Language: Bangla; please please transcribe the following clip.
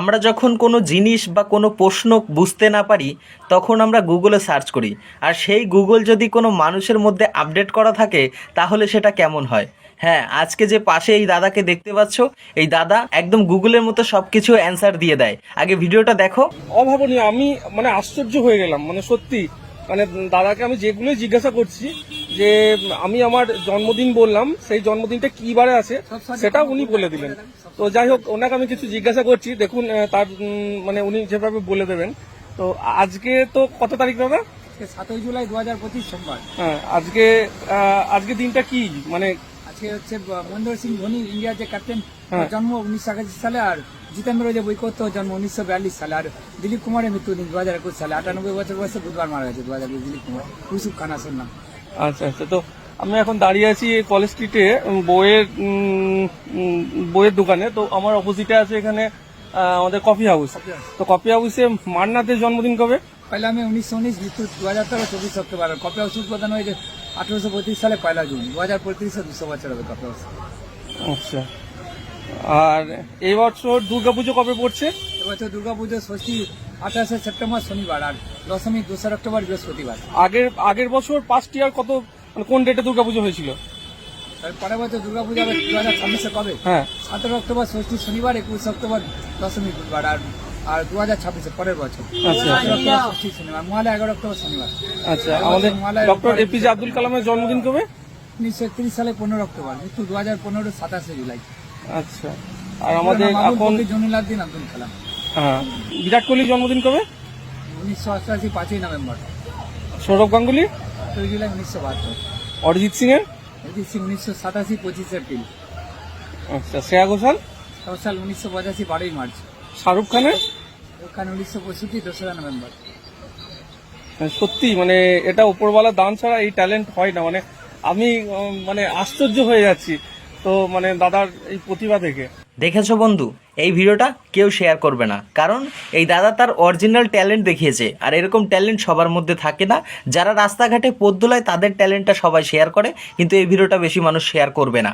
আমরা যখন কোনো জিনিস বা কোনো প্রশ্ন বুঝতে না পারি তখন আমরা গুগলে সার্চ করি, আর সেই গুগল যদি কোনো মানুষের মধ্যে আপডেট করা থাকে তাহলে সেটা কেমন হয়। হ্যাঁ, আজকে যে পাশে এই দাদাকে দেখতে পাচ্ছ, এই দাদা একদম গুগলের মতো সব কিছু অ্যান্সার দিয়ে দেয়। আগে ভিডিওটা দেখো। অভাবনীয়। আমি আশ্চর্য হয়ে গেলাম, সত্যি দাদাকে আমি যেগুলোই জিজ্ঞাসা করছি যে আমি আমার জন্মদিন বললাম, সেই জন্মদিনটা কি বারে আছে সেটা উনি বলে দিলেন। তো যাই হোক, ওনাকে আমি কিছু জিজ্ঞাসা করছি, দেখুন তার উনি যেভাবে বলে দেবেন। তো আজকে তো কত তারিখ দাদা? 7 জুলাই 2025 সোমবার। হ্যাঁ, আজকে দিনটা কি আজকে হচ্ছে মহেন্দ্র সিং ধোনি, ইন্ডিয়ার যে ক্যাপ্টেন, জন্ম 1981 সালে, আর জিতেন্দ্র যে বৈকত্য জন্ম 1942 সালে, আর দিলীপ কুমারের মৃত্যুদিন 2021 সালে। 98 বছর বয়সে বুধবার মারা গেছে 2020 দিলীপ কুমার। ইউসুফ খান আসেন নাম। আচ্ছা আচ্ছা। তো আমি এখন দাঁড়িয়ে আছি কলেজ স্ট্রিটে বইয়ের দোকানে। তো আমার অপোজিটে আছে এখানে আমাদের কফি হাউস। তো কফি হাউসে মান্নাতের জন্মদিন কবে? পয়লা মে 1919, মৃত্যু 2013 24 অক্টোবর। কফি হাউস উদ্বোধন হয়েছে 1835 সালে 1 জুন। 2035 200 বছর হবে কফি হাউস। আচ্ছা। আর এই বছর দুর্গাপুজো কবে পড়ছে? এবছর দুর্গাপুজো ষষ্ঠী 28 সেপ্টেম্বর শনিবার, আর দশমী 2 অক্টোবর বৃহস্পতিবার। আগের বছর পাস্ট ইয়ার কত, কোন ডেটে দুর্গাপুজো হয়েছিল? পরের বছর দুর্গাপূজা 2026 কবে? হ্যাঁ, 17 অক্টোবর ষষ্ঠী শনিবার, 21 অক্টোবর দশমী বুধবার, আর 2026 পরের বছর। আচ্ছা। 17 অক্টোবর ষষ্ঠী শনিবার, মহালয়া 11 অক্টোবর শনিবার। আচ্ছা। আমাদের ডক্টর এপিজে আব্দুল কালামের জন্মদিন কবে? 1931 সালে 15 অক্টোবর, মৃত্যু 2015 27 জুলাই। আচ্ছা। আর আমাদের এখন জনিলাদ্দিন আব্দুল কালাম। হ্যাঁ, বিরাট কোহলির জন্মদিন কবে? 1988 5 নভেম্বর। সৌরভ গাঙ্গুলি? 8 জুলাই 1972। অরিজিৎ সিং এর? অরিজিৎ সিং 1987 25 এপ্রিল। আচ্ছা। শ্রেয়া ঘোষাল? 1985 12 মার্চ। শাহরুখ খানের? ওখানে 1965 2 নভেম্বর। সত্যি এটা উপরওয়ালা দান ছাড়া এই ট্যালেন্ট হয় না। আমি আশ্চর্য হয়ে যাচ্ছি। তো দাদার এই প্রতিভা থেকে। দেখেছো বন্ধু, এই ভিডিওটা কেউ শেয়ার করবে না, কারণ এই দাদা তার অরিজিনাল ট্যালেন্ট দেখিয়েছে। আর এরকম ট্যালেন্ট সবার মধ্যে থাকে না। যারা রাস্তাঘাটে পথ দোলায় তাদের ট্যালেন্টটা সবাই শেয়ার করে, কিন্তু এই ভিডিওটা বেশি মানুষ শেয়ার করবে না।